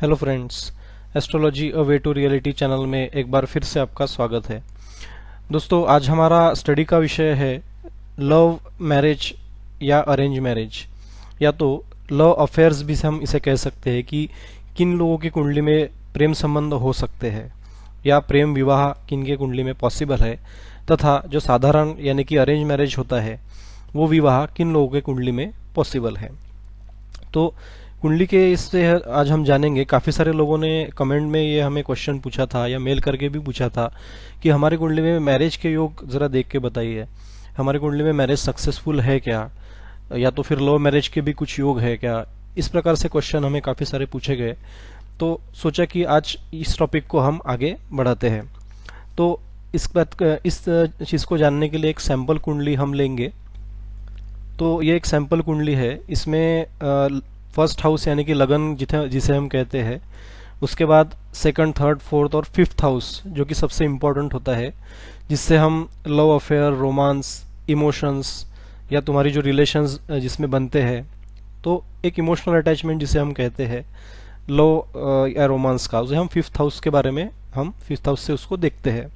Hello friends, astrology a way to reality channel में एक बार फिर से आपका स्वागत है। दोस्तों, आज हमारा स्टडी का विषय है लव मैरिज या अरेंज मैरिज, या तो लव अफेयर्स भी हम इसे कह सकते हैं कि किन लोगों की कुंडली में प्रेम संबंध हो सकते हैं या प्रेम विवाह किन के कुंडली में पॉसिबल है, तथा जो साधारण यानी कि अरेंज मैरिज होता है वो विवाह किन लोगों के कुंडली में पॉसिबल है। तो कुंडली के इससे आज हम जानेंगे। काफ़ी सारे लोगों ने कमेंट में ये हमें क्वेश्चन पूछा था या मेल करके भी पूछा था कि हमारी कुंडली में मैरिज के योग ज़रा देख के बताइए, हमारी कुंडली में मैरिज सक्सेसफुल है क्या, या तो फिर लव मैरिज के भी कुछ योग है क्या। इस प्रकार से क्वेश्चन हमें काफ़ी सारे पूछे गए, तो सोचा कि आज इस टॉपिक को हम आगे बढ़ाते हैं। तो इस चीज़ को जानने के लिए एक सैम्पल कुंडली हम लेंगे। तो ये एक सैम्पल कुंडली है। इसमें फर्स्ट हाउस यानी कि लगन जिसे हम कहते हैं, उसके बाद सेकंड, थर्ड, फोर्थ और फिफ्थ हाउस जो कि सबसे इम्पोर्टेंट होता है, जिससे हम लव अफेयर, रोमांस, इमोशंस या तुम्हारी जो रिलेशंस जिसमें बनते हैं, तो एक इमोशनल अटैचमेंट जिसे हम कहते हैं लव या रोमांस का, उसे हम फिफ्थ हाउस के बारे में हम फिफ्थ हाउस से उसको देखते हैं।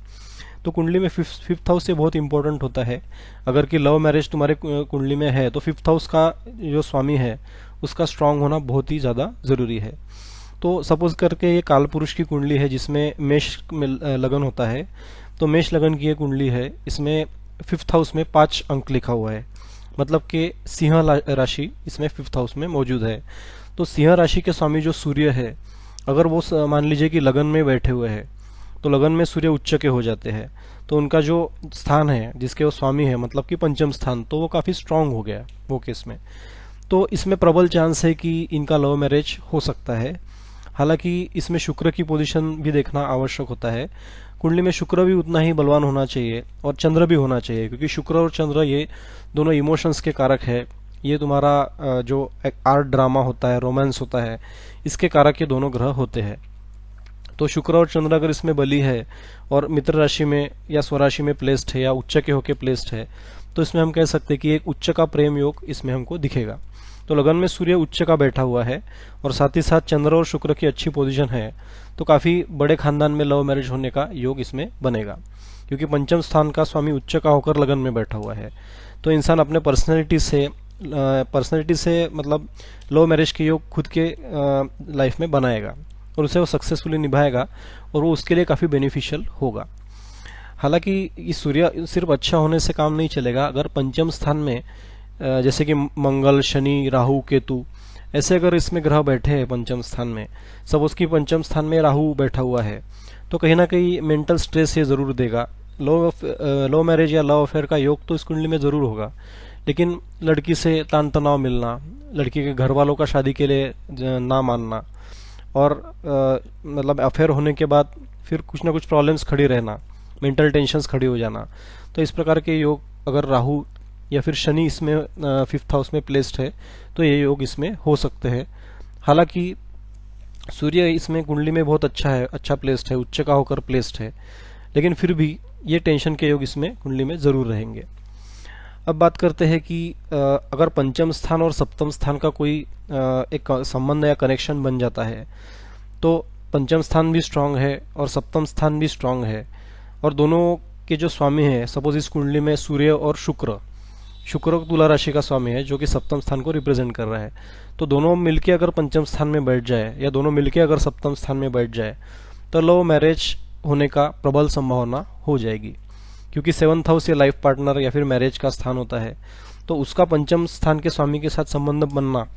तो कुंडली में फिफ्थ हाउस से बहुत इंपॉर्टेंट होता है। अगर कि लव मैरिज तुम्हारे कुंडली में है तो फिफ्थ हाउस का जो स्वामी है उसका स्ट्रांग होना बहुत ही ज़्यादा ज़रूरी है। तो सपोज करके ये काल पुरुष की कुंडली है जिसमें मेष में लगन होता है। तो मेष लगन की ये कुंडली है, इसमें फिफ्थ हाउस में 5 अंक लिखा हुआ है, मतलब कि सिंह राशि इसमें फिफ्थ हाउस में मौजूद है। तो सिंह राशि के स्वामी जो सूर्य है, अगर वो मान लीजिए कि लगन में बैठे हुए हैं, तो लगन में सूर्य उच्च के हो जाते हैं, तो उनका जो स्थान है जिसके वो स्वामी है, मतलब कि पंचम स्थान, तो वो काफ़ी स्ट्रांग हो गया वो केस में। तो इसमें प्रबल चांस है कि इनका लव मैरिज हो सकता है। हालांकि इसमें शुक्र की पोजीशन भी देखना आवश्यक होता है। कुंडली में शुक्र भी उतना ही बलवान होना चाहिए और चंद्र भी होना चाहिए, क्योंकि शुक्र और चंद्र ये दोनों इमोशंस के कारक है। ये तुम्हारा जो आर्ट ड्रामा होता है, रोमांस होता है, इसके कारक ये दोनों ग्रह होते हैं। तो शुक्र और चंद्र अगर इसमें बली है और मित्र राशि में या स्वराशि में प्लेस्ड है या उच्च के होके प्लेस्ड है, तो इसमें हम कह सकते हैं कि एक उच्च का प्रेम योग इसमें हमको दिखेगा। तो लगन में सूर्य उच्च का बैठा हुआ है और साथ ही साथ चंद्र और शुक्र की अच्छी पोजीशन है, तो काफ़ी बड़े खानदान में लव मैरिज होने का योग इसमें बनेगा, क्योंकि पंचम स्थान का स्वामी उच्च का होकर लगन में बैठा हुआ है। तो इंसान अपने पर्सनैलिटी से मतलब लव मैरिज के योग खुद के लाइफ में बनाएगा और उसे वो सक्सेसफुली निभाएगा और वो उसके लिए काफ़ी बेनिफिशियल होगा। हालांकि इस सूर्य सिर्फ अच्छा होने से काम नहीं चलेगा। अगर पंचम स्थान में जैसे कि मंगल, शनि, राहु, केतु, ऐसे अगर इसमें ग्रह बैठे हैं पंचम स्थान में, सब उसकी पंचम स्थान में राहु बैठा हुआ है, तो कहीं ना कहीं मेंटल स्ट्रेस ये ज़रूर देगा। लव मैरिज या लव अफेयर का योग तो इस कुंडली में ज़रूर होगा, लेकिन लड़की से तान तनाव मिलना, लड़की के घर वालों का शादी के लिए ना मानना, और मतलब अफेयर होने के बाद फिर कुछ ना कुछ प्रॉब्लम्स खड़ी रहना, मेंटल टेंशन्स खड़ी हो जाना, तो इस प्रकार के योग अगर राहु या फिर शनि इसमें फिफ्थ हाउस में प्लेस्ड है तो ये योग इसमें हो सकते हैं। हालांकि सूर्य इसमें कुंडली में बहुत अच्छा है, अच्छा प्लेस्ड है, उच्च का होकर प्लेस्ड है, लेकिन फिर भी ये टेंशन के योग इसमें कुंडली में ज़रूर रहेंगे। अब बात करते हैं कि अगर पंचम स्थान और सप्तम स्थान का कोई एक संबंध या कनेक्शन बन जाता है, तो पंचम स्थान भी स्ट्रांग है और सप्तम स्थान भी स्ट्रांग है, और दोनों के जो स्वामी हैं, सपोज इस कुंडली में सूर्य और शुक्र तुला राशि का स्वामी है जो कि सप्तम स्थान को रिप्रेजेंट कर रहा है, तो दोनों मिलके अगर पंचम स्थान में बैठ जाए या दोनों मिलके अगर सप्तम स्थान में बैठ जाए, तो लव मैरिज होने का प्रबल संभावना हो जाएगी, क्योंकि सेवंथ हाउस या लाइफ पार्टनर या फिर मैरिज का स्थान होता है। तो उसका पंचम स्थान के स्वामी के साथ संबंध बनना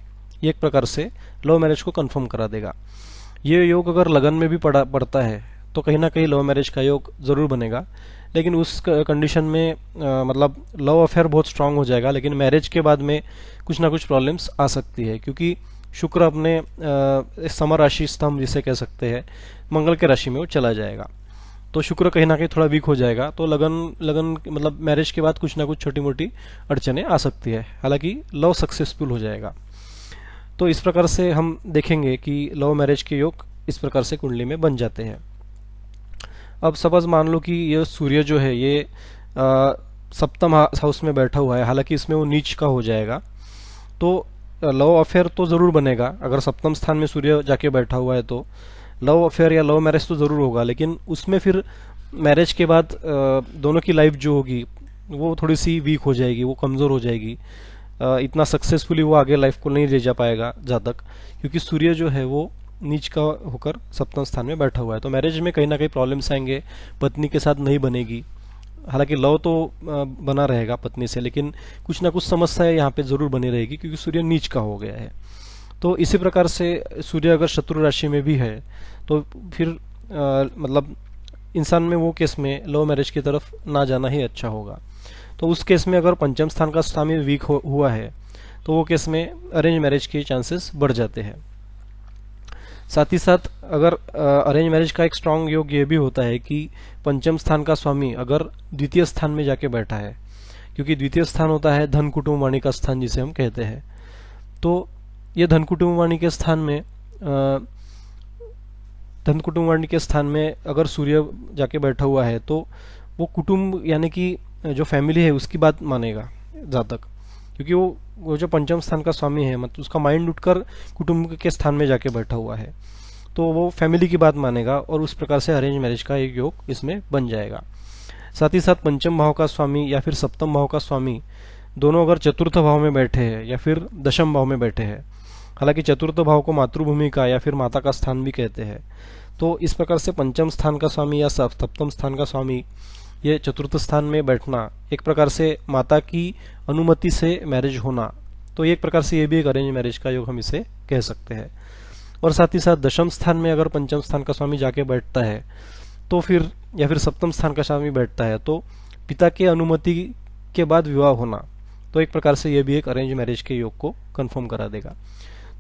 ये एक प्रकार से लव मैरिज को कंफर्म करा देगा। ये योग अगर लगन में भी पड़ता है तो कहीं ना कहीं लव मैरिज का योग ज़रूर बनेगा, लेकिन उस कंडीशन में मतलब लव अफेयर बहुत स्ट्रांग हो जाएगा, लेकिन मैरिज के बाद में कुछ ना कुछ प्रॉब्लम्स आ सकती है, क्योंकि शुक्र अपने समर राशि स्तंभ जिसे कह सकते हैं मंगल के राशि में वो चला जाएगा, तो शुक्र कहीं ना कहीं थोड़ा वीक हो जाएगा। तो लगन मतलब मैरिज के बाद कुछ ना कुछ छोटी मोटी अड़चने आ सकती है, हालांकि लव सक्सेसफुल हो जाएगा। तो इस प्रकार से हम देखेंगे कि लव मैरिज के योग इस प्रकार से कुंडली में बन जाते हैं। अब सपोज मान लो कि ये सूर्य जो है ये सप्तम हाउस में बैठा हुआ है, हालांकि इसमें वो नीच का हो जाएगा, तो लव अफेयर तो ज़रूर बनेगा। अगर सप्तम स्थान में सूर्य जाके बैठा हुआ है तो लव अफेयर या लव मैरिज तो ज़रूर होगा, लेकिन उसमें फिर मैरिज के बाद दोनों की लाइफ जो होगी वो थोड़ी सी वीक हो जाएगी, वो कमज़ोर हो जाएगी। इतना सक्सेसफुली वो आगे लाइफ को नहीं ले जा पाएगा ज़्यादा तक, क्योंकि सूर्य जो है वो नीच का होकर सप्तम स्थान में बैठा हुआ है। तो मैरिज में कहीं ना कहीं प्रॉब्लम्स आएंगे, पत्नी के साथ नहीं बनेगी। हालांकि लव तो बना रहेगा पत्नी से, लेकिन कुछ ना कुछ समस्या यहाँ पे ज़रूर बनी रहेगी, क्योंकि सूर्य नीच का हो गया है। तो इसी प्रकार से सूर्य अगर शत्रु राशि में भी है तो फिर मतलब इंसान में वो केस में लव मैरिज की तरफ ना जाना ही अच्छा होगा। तो उस केस में अगर पंचम स्थान का स्वामी वीक हुआ है तो वो केस में अरेंज मैरिज के चांसेस बढ़ जाते हैं। साथ ही साथ अगर अरेंज मैरिज का एक स्ट्रांग योग ये भी होता है कि पंचम स्थान का स्वामी अगर द्वितीय स्थान में जाके बैठा है, क्योंकि द्वितीय स्थान होता है धन कुटुंब वाणी का स्थान जिसे हम कहते हैं। तो ये धन कुटुंब वाणी के स्थान में धन कुटुंब वाणी के स्थान में अगर सूर्य जाके बैठा हुआ है तो वो कुटुंब यानी कि जो फैमिली है उसकी बात मानेगा ज़्यादा तक, क्योंकि वो जो पंचम स्थान का स्वामी है मतलब उसका माइंड उठकर कुटुंब के स्थान में जाके बैठा हुआ है, तो वो फैमिली की बात मानेगा और उस प्रकार से अरेंज मैरिज का एक योग इसमें बन जाएगा। साथ ही साथ पंचम भाव का स्वामी या फिर सप्तम भाव का स्वामी दोनों अगर चतुर्थ भाव में बैठे हैं या फिर दशम भाव में बैठे हैं, हालांकि चतुर्थ भाव को मातृभूमि का या फिर माता का स्थान भी कहते हैं, तो इस प्रकार से पंचम स्थान का स्वामी या सप्तम स्थान का स्वामी ये चतुर्थ स्थान में बैठना एक प्रकार से माता की अनुमति से मैरिज होना, तो एक प्रकार से ये भी एक अरेंज मैरिज का योग हम इसे कह सकते हैं। और साथ ही साथ दशम स्थान में अगर पंचम स्थान का स्वामी जाके बैठता है तो फिर या फिर सप्तम स्थान का स्वामी बैठता है तो पिता की अनुमति के बाद विवाह होना, तो एक प्रकार से ये भी एक अरेंज मैरिज के योग को कंफर्म करा देगा।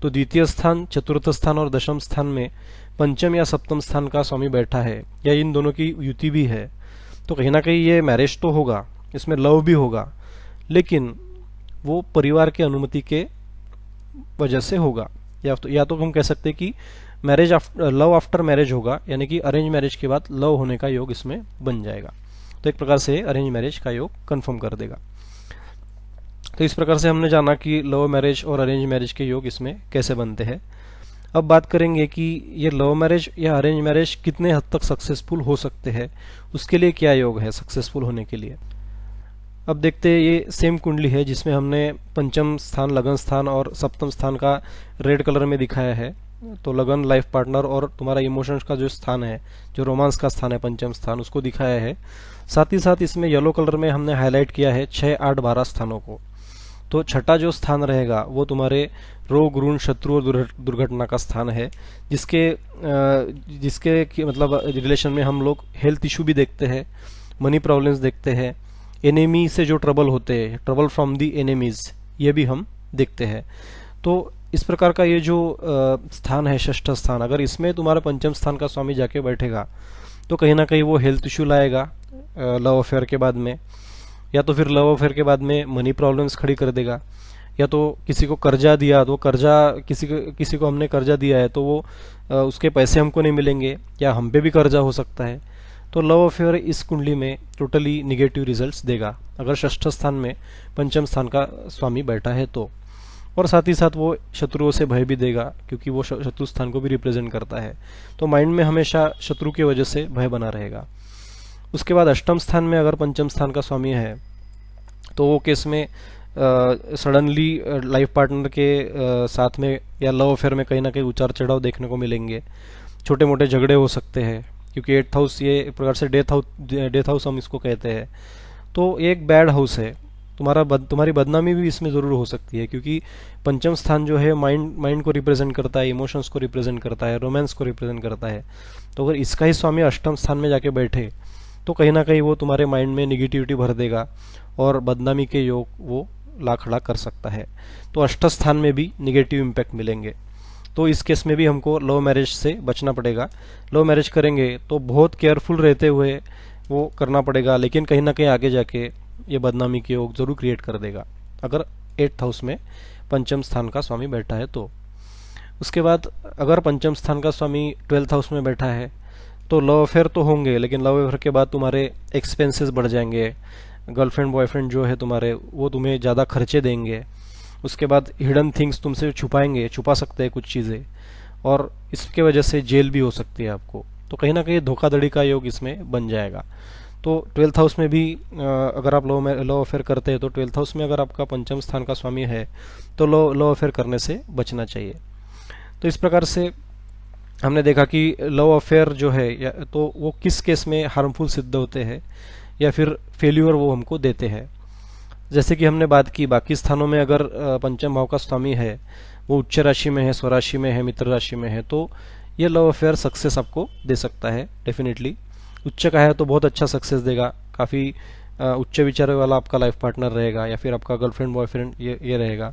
तो द्वितीय स्थान, चतुर्थ स्थान और दशम स्थान में पंचम या सप्तम स्थान का स्वामी बैठा है या इन दोनों की युति भी है, तो कहीं ना कहीं ये मैरिज तो होगा, इसमें लव भी होगा, लेकिन वो परिवार की अनुमति के वजह से होगा। या तो हम कह सकते हैं कि मैरिज लव आफ्टर मैरिज होगा, यानी कि अरेंज मैरिज के बाद लव होने का योग इसमें बन जाएगा। तो एक प्रकार से अरेंज मैरिज का योग कंफर्म कर देगा। तो इस प्रकार से हमने जाना कि लव मैरिज और अरेंज मैरिज के योग इसमें कैसे बनते हैं। अब बात करेंगे कि ये लव मैरिज या अरेंज मैरिज कितने हद तक सक्सेसफुल हो सकते हैं, उसके लिए क्या योग है सक्सेसफुल होने के लिए। अब देखते हैं, ये सेम कुंडली है जिसमें हमने पंचम स्थान, लगन स्थान और सप्तम स्थान का रेड कलर में दिखाया है। तो लगन, लाइफ पार्टनर और तुम्हारा इमोशंस का जो स्थान है, जो रोमांस का स्थान है पंचम स्थान, उसको दिखाया है। साथ ही साथ इसमें येलो कलर में हमने हाईलाइट किया है 6, 8, 12 स्थानों को। तो छठा जो स्थान रहेगा वो तुम्हारे रोग, ऋण, शत्रु और दुर्घटना का स्थान है, जिसके मतलब रिलेशन में हम लोग हेल्थ इशू भी देखते हैं, मनी प्रॉब्लम्स देखते हैं, एनिमी से जो ट्रबल होते हैं, ट्रबल फ्रॉम दी एनिमीज, ये भी हम देखते हैं। तो इस प्रकार का ये जो स्थान है, षष्ठ स्थान, अगर इसमें तुम्हारा पंचम स्थान का स्वामी जाके बैठेगा तो कहीं ना कहीं वो हेल्थ इशू लाएगा लव अफेयर के बाद में, या तो फिर लव अफेयर के बाद में मनी प्रॉब्लम्स खड़ी कर देगा, या तो किसी को कर्जा दिया तो कर्जा किसी को हमने कर्जा दिया है तो वो उसके पैसे हमको नहीं मिलेंगे, या हम पे भी कर्जा हो सकता है। तो लव अफेयर इस कुंडली में टोटली निगेटिव रिजल्ट्स देगा अगर षष्ठ स्थान में पंचम स्थान का स्वामी बैठा है तो। और साथ ही साथ वो शत्रुओं से भय भी देगा, क्योंकि वो शत्रु स्थान को भी रिप्रेजेंट करता है, तो माइंड में हमेशा शत्रु की वजह से भय बना रहेगा। उसके बाद अष्टम स्थान में अगर पंचम स्थान का स्वामी है तो वो केस में सडनली लाइफ पार्टनर के साथ में या लव अफेयर में कहीं ना कहीं उतार चढ़ाव देखने को मिलेंगे, छोटे मोटे झगड़े हो सकते हैं, क्योंकि 8th हाउस ये एक प्रकार से डेथ हाउस हम इसको कहते हैं। तो एक बैड हाउस है, तुम्हारी बदनामी भी इसमें ज़रूर हो सकती है, क्योंकि पंचम स्थान जो है माइंड को रिप्रेजेंट करता है, इमोशंस को रिप्रेजेंट करता है, रोमांस को रिप्रेजेंट करता है। तो अगर इसका ही स्वामी अष्टम स्थान में जाके बैठे तो कहीं ना कहीं वो तुम्हारे माइंड में निगेटिविटी भर देगा और बदनामी के योग वो ला खड़ा कर सकता है। तो अष्ट स्थान में भी निगेटिव इम्पैक्ट मिलेंगे। तो इस केस में भी हमको लव मैरिज से बचना पड़ेगा। लव मैरिज करेंगे तो बहुत केयरफुल रहते हुए वो करना पड़ेगा, लेकिन कहीं ना कहीं आगे जाके ये बदनामी के योग जरूर क्रिएट कर देगा अगर 8th हाउस में पंचम स्थान का स्वामी बैठा है तो। उसके बाद अगर पंचम स्थान का स्वामी 12th हाउस में बैठा है तो लव अफेयर तो होंगे, लेकिन लव अफेयर के बाद तुम्हारे एक्सपेंसेस बढ़ जाएंगे, गर्लफ्रेंड बॉयफ्रेंड जो है तुम्हारे वो तुम्हें ज़्यादा खर्चे देंगे, उसके बाद हिडन थिंग्स तुमसे छुपा सकते हैं कुछ चीज़ें, और इसके वजह से जेल भी हो सकती है आपको। तो कहीं ना कहीं धोखाधड़ी का योग इसमें बन जाएगा। तो 12th हाउस में भी अगर आप लव अफेयर करते हैं तो 12th हाउस में अगर आपका पंचम स्थान का स्वामी है तो लव अफेयर करने से बचना चाहिए। तो इस प्रकार से हमने देखा कि लव अफेयर जो है तो वो किस केस में हार्मफुल सिद्ध होते हैं या फिर फेल्यूर वो हमको देते हैं। जैसे कि हमने बात की बाकी स्थानों में अगर पंचम भाव का स्वामी है, वो उच्च राशि में है, स्वराशि में है, मित्र राशि में है, तो ये लव अफेयर सक्सेस आपको दे सकता है डेफिनेटली। उच्च का है तो बहुत अच्छा सक्सेस देगा, काफ़ी उच्च विचार वाला आपका लाइफ पार्टनर रहेगा या फिर आपका गर्लफ्रेंड बॉयफ्रेंड ये रहेगा।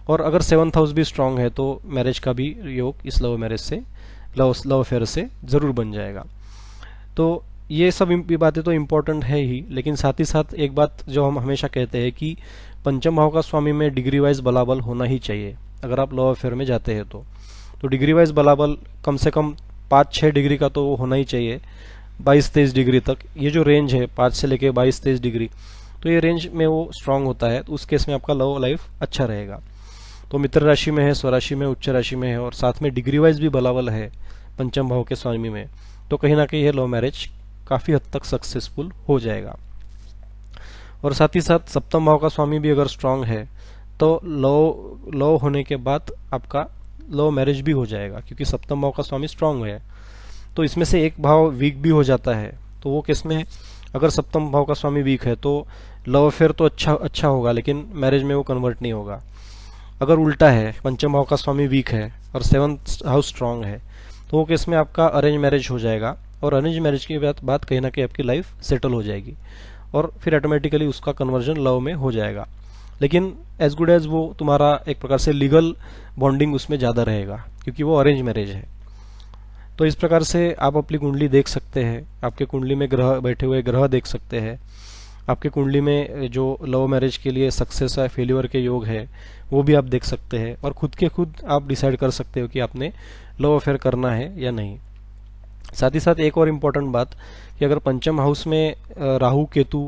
और अगर 7th हाउस भी स्ट्रांग है तो मैरिज का भी योग इस लव अफेयर से ज़रूर बन जाएगा। तो ये सब बातें तो इम्पोर्टेंट है ही, लेकिन साथ ही साथ एक बात जो हम हमेशा कहते हैं कि पंचम भाव का स्वामी में डिग्री वाइज बलाबल होना ही चाहिए। अगर आप लव अफेयर में जाते हैं तो डिग्री वाइज बलाबल कम से कम 5-6 डिग्री का तो होना ही चाहिए, 22-23 डिग्री तक। ये जो रेंज है 5 से लेके 22-23 डिग्री, तो ये रेंज में वो स्ट्रांग होता है, तो उस केस में आपका लव लाइफ अच्छा रहेगा। तो मित्र राशि में है, स्वराशि में, उच्च राशि में है और साथ में डिग्री वाइज भी बलाबल है पंचम भाव के स्वामी में, तो कहीं ना कहीं ये लव मैरिज काफ़ी हद तक सक्सेसफुल हो जाएगा। और साथ ही साथ सप्तम भाव का स्वामी भी अगर स्ट्रांग है तो लव होने के बाद आपका लव मैरिज भी हो जाएगा, क्योंकि सप्तम भाव का स्वामी स्ट्रांग है। तो इसमें से एक भाव वीक भी हो जाता है, तो वो केस में अगर सप्तम भाव का स्वामी वीक है तो लव अफेयर तो अच्छा होगा, लेकिन मैरिज में वो कन्वर्ट नहीं होगा। अगर उल्टा है, पंचम भाव का स्वामी वीक है और 7th हाउस स्ट्रांग है, तो वो केस में आपका अरेंज मैरिज हो जाएगा, और अरेंज मैरिज की बात कहीं ना कहीं आपकी लाइफ सेटल हो जाएगी और फिर ऑटोमेटिकली उसका कन्वर्जन लव में हो जाएगा। लेकिन एज गुड एज वो तुम्हारा एक प्रकार से लीगल बॉन्डिंग उसमें ज़्यादा रहेगा, क्योंकि वो अरेंज मैरिज है। तो इस प्रकार से आप अपनी कुंडली देख सकते हैं, आपके कुंडली में बैठे हुए ग्रह देख सकते हैं, आपके कुंडली में जो लव मैरिज के लिए सक्सेस या फेल्यूर के योग है वो भी आप देख सकते हैं, और खुद आप डिसाइड कर सकते हो कि आपने लव अफेयर करना है या नहीं। साथ ही साथ एक और इम्पोर्टेंट बात कि अगर पंचम हाउस में राहु केतु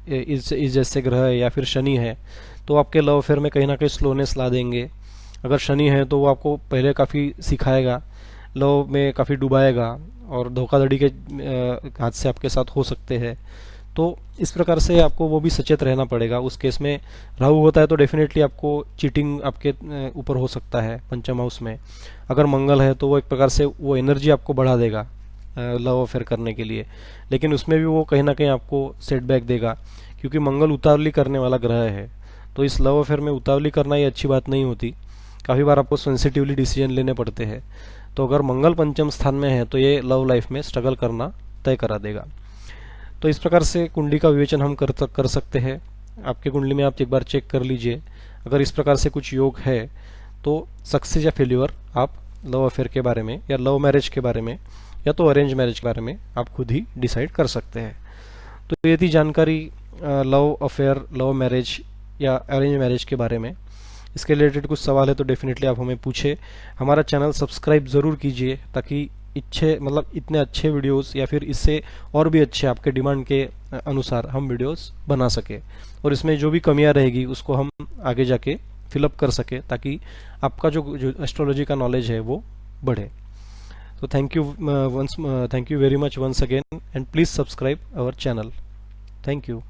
इस जैसे ग्रह है या फिर शनि है, तो आपके लव अफेयर में कहीं ना कहीं स्लोनेस ला देंगे। अगर शनि है तो वो आपको पहले काफ़ी सिखाएगा, लव में काफ़ी डुबाएगा और धोखाधड़ी के हादसे आपके साथ हो सकते हैं। तो इस प्रकार से आपको वो भी सचेत रहना पड़ेगा। उस केस में राहु होता है तो डेफिनेटली आपको चीटिंग आपके ऊपर हो सकता है पंचम हाउस में। अगर मंगल है तो वो एक प्रकार से वो एनर्जी आपको बढ़ा देगा लव अफेयर करने के लिए, लेकिन उसमें भी वो कहीं ना कहीं आपको सेटबैक देगा, क्योंकि मंगल उतावली करने वाला ग्रह है। तो इस लव अफेयर में उतावली करना ये अच्छी बात नहीं होती, काफ़ी बार आपको सेंसिटिवली डिसीजन लेने पड़ते हैं। तो अगर मंगल पंचम स्थान में है तो ये लव लाइफ में स्ट्रगल करना तय करा देगा। तो इस प्रकार से कुंडली का विवेचन हम कर सकते हैं। आपके कुंडली में आप एक बार चेक कर लीजिए, अगर इस प्रकार से कुछ योग है तो सक्सेस या फेल्यूर आप लव अफेयर के बारे में या लव मैरिज के बारे में या तो अरेंज मैरिज के बारे में आप खुद ही डिसाइड कर सकते हैं। तो ये थी जानकारी लव अफेयर, लव मैरिज या अरेंज मैरिज के बारे में। इसके रिलेटेड कुछ सवाल है तो डेफिनेटली आप हमें पूछे। हमारा चैनल सब्सक्राइब ज़रूर कीजिए ताकि इतने अच्छे वीडियोस या फिर इससे और भी अच्छे आपके डिमांड के अनुसार हम वीडियोस बना सके, और इसमें जो भी कमियां रहेगी उसको हम आगे जाके फिलअप कर सके, ताकि आपका जो एस्ट्रोलॉजी का नॉलेज है वो बढ़े। तो thank you very much once again, and please subscribe our channel. Thank you.